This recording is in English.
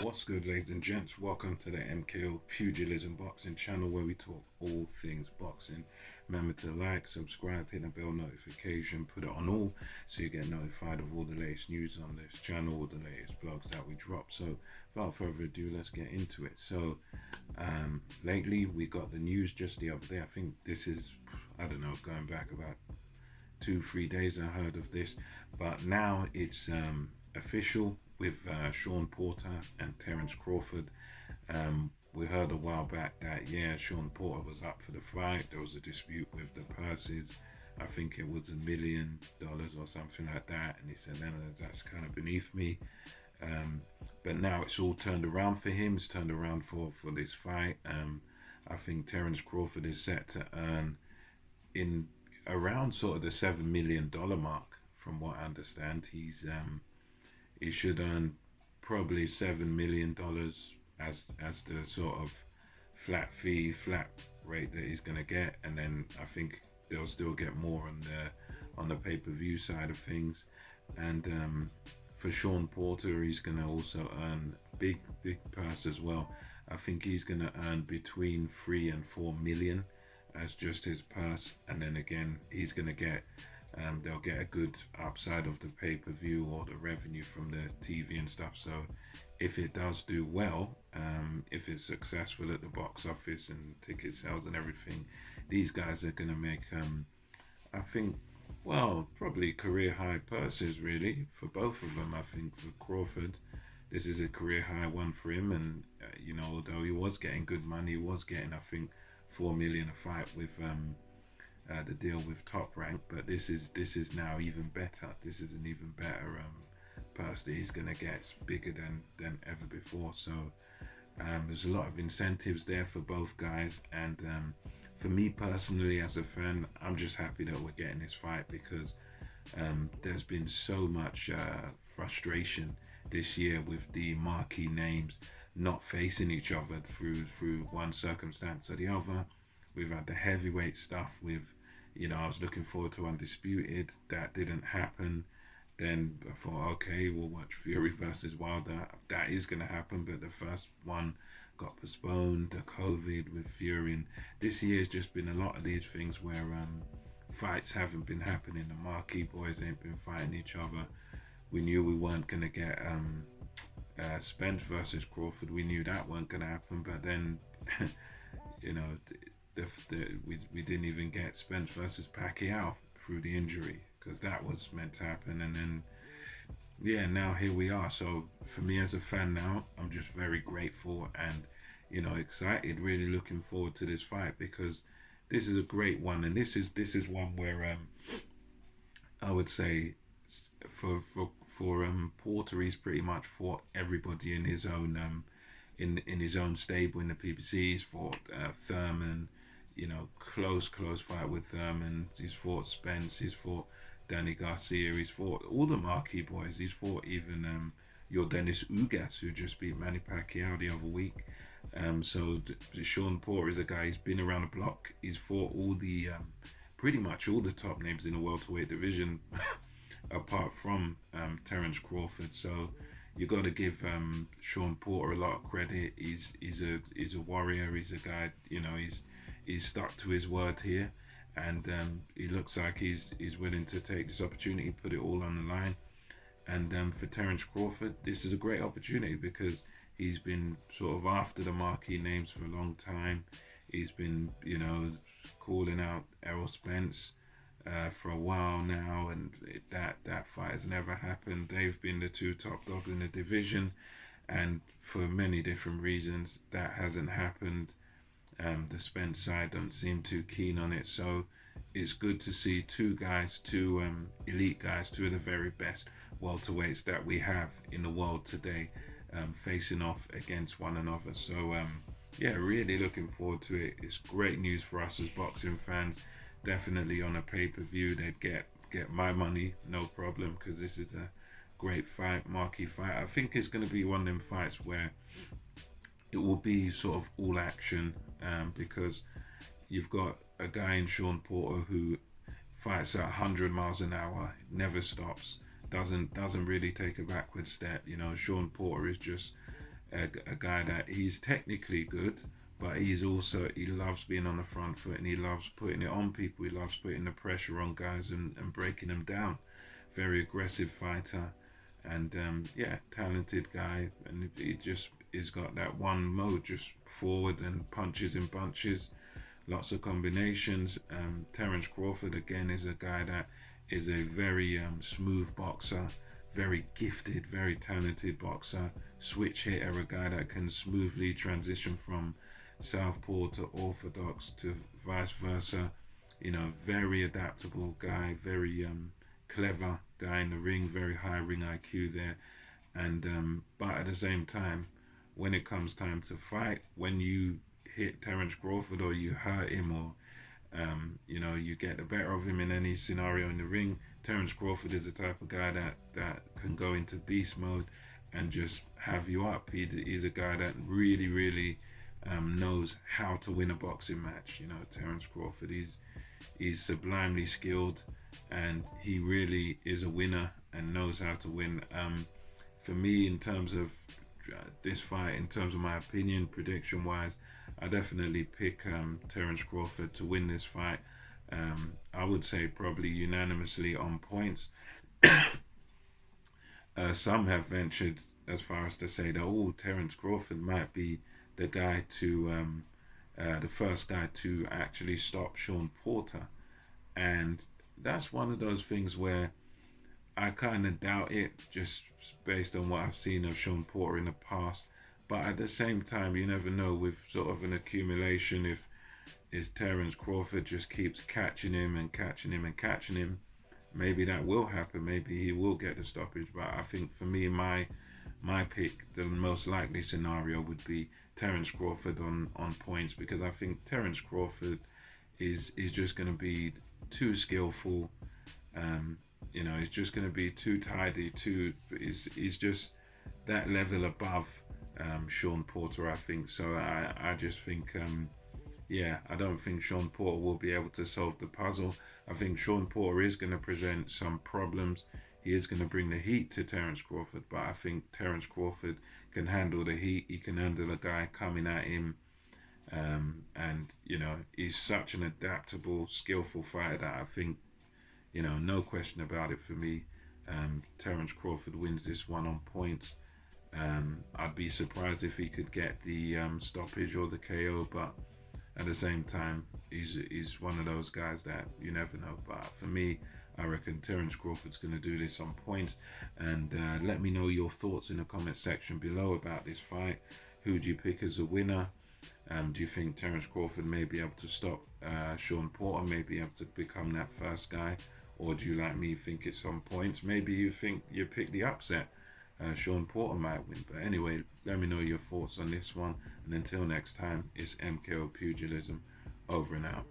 What's good, ladies and gents? Welcome to the MKO Pugilism Boxing channel where we talk all things boxing. Remember to like, subscribe, hit the bell notification, put it on all so you get notified of all the latest news on this channel, all the latest blogs that we drop. So, without further ado, let's get into it. So, lately we got the news just the other day. I think this is, I don't know, going back about 2-3 days I heard of this, but now it's official with Shawn Porter and Terrence Crawford. We heard a while back that Shawn Porter was up for the fight. There was a dispute with the purses. I think it was $1 million or something like that, and he said, "No, that's kind of beneath me." But now it's all turned around for him. It's turned around for this fight. I think Terrence Crawford is set to earn in around sort of the $7 million mark, from what I understand. He should earn probably $7 million as the sort of flat rate that he's gonna get, and then I think they'll still get more on the pay-per-view side of things. And for Shawn Porter, he's gonna also earn big purse as well. I think he's gonna earn between 3 and 4 million as just his purse, and then again he's gonna get they'll get a good upside of the pay-per-view or the revenue from the TV and stuff. So if it does do well, if it's successful at the box office and ticket sales and everything, these guys are gonna make I think, well, probably career high purses really for both of them. I think for Crawford, this is a career high one for him, and although he was getting good money, he was getting, I think, 4 million a fight with the deal with Top Rank, but this is now even better. This is an even better purse that he's gonna get. It's bigger than ever before. So there's a lot of incentives there for both guys, and for me personally as a fan, I'm just happy that we're getting this fight, because there's been so much frustration this year with the marquee names not facing each other through one circumstance or the other. We've had the heavyweight stuff with, I was looking forward to Undisputed. That didn't happen. Then I thought, okay, we'll watch Fury versus Wilder. That is going to happen, but the first one got postponed. The COVID with Fury. And this year's just been a lot of these things where fights haven't been happening. The marquee boys ain't been fighting each other. We knew we weren't going to get Spence versus Crawford. We knew that weren't going to happen, but then, we didn't even get Spence versus Pacquiao through the injury, because that was meant to happen. And then now here we are. So for me as a fan now, I'm just very grateful and excited, really looking forward to this fight, because this is a great one, and this is one where I would say for Porter, he's pretty much fought everybody in his own in his own stable in the PBC. He's fought Thurman, close fight with Thurman. He's fought Spence. He's fought Danny Garcia. He's fought all the marquee boys. He's fought even Yordenis Ugas, who just beat Manny Pacquiao the other week. So Shawn Porter is a guy who's been around the block. He's fought all the pretty much all the top names in the welterweight division, apart from Terrence Crawford. So you got to give Shawn Porter a lot of credit. He's a warrior. He's a guy. He's stuck to his word here, and he looks like he's willing to take this opportunity, put it all on the line. And for Terrence Crawford, this is a great opportunity, because he's been sort of after the marquee names for a long time. He's been, calling out Errol Spence for a while now, and that fight has never happened. They've been the two top dogs in the division, and for many different reasons, that hasn't happened. The Spence side don't seem too keen on it, so it's good to see two elite guys, two of the very best welterweights that we have in the world today, facing off against one another. So really looking forward to it. It's great news for us as boxing fans. Definitely on a pay-per-view, they'd get my money, no problem, because this is a great fight, marquee fight. I think it's going to be one of them fights where it will be sort of all action, because you've got a guy in Shawn Porter who fights at 100 miles an hour, never stops, doesn't really take a backward step. Shawn Porter is just a guy that he's technically good, but he loves being on the front foot, and he loves putting it on people. He loves putting the pressure on guys and breaking them down. Very aggressive fighter, and yeah, talented guy, and he just he's got that one mode, just forward and punches in bunches, lots of combinations. Terrence Crawford again is a guy that is a very smooth boxer, very gifted, very talented boxer, switch hitter, a guy that can smoothly transition from southpaw to orthodox to vice versa. You know, very adaptable guy, very clever guy in the ring, very high ring IQ there. And but at the same time, when it comes time to fight, when you hit Terrence Crawford or you hurt him or you know, you get the better of him in any scenario in the ring, Terrence Crawford is the type of guy that can go into beast mode and just have you up. He's a guy that really knows how to win a boxing match. You know, Terrence Crawford, he's sublimely skilled, and he really is a winner and knows how to win. For me, in terms of this fight, in terms of my opinion, prediction wise, I definitely pick Terrence Crawford to win this fight. I would say probably unanimously on points. Some have ventured as far as to say that Terrence Crawford might be the guy to the first guy to actually stop Shawn Porter, and that's one of those things where I kind of doubt it, just based on what I've seen of Shawn Porter in the past. But at the same time, you never know with sort of an accumulation if Terrence Crawford just keeps catching him and catching him and catching him. Maybe that will happen. Maybe he will get the stoppage. But I think for me, my pick, the most likely scenario would be Terrence Crawford on points, because I think Terrence Crawford is just going to be too skillful. You know, he's just going to be too tidy. He's just that level above Shawn Porter, I think. So I just think, yeah, I don't think Shawn Porter will be able to solve the puzzle. I think Shawn Porter is going to present some problems. He is going to bring the heat to Terrence Crawford, but I think Terrence Crawford can handle the heat. He can handle a guy coming at him. And, you know, he's such an adaptable, skillful fighter that I think, you know, no question about it for me. Terrence Crawford wins this one on points. I'd be surprised if he could get the stoppage or the KO, but at the same time, he's one of those guys that you never know. But for me, I reckon Terrence Crawford's going to do this on points. And let me know your thoughts in the comment section below about this fight. Who do you pick as a winner? Do you think Terrence Crawford may be able to stop Shawn Porter, may be able to become that first guy? Or do you, like me, think it's on points? Maybe you think you pick the upset. Shawn Porter might win. But anyway, let me know your thoughts on this one. And until next time, it's MKO Pugilism. Over and out.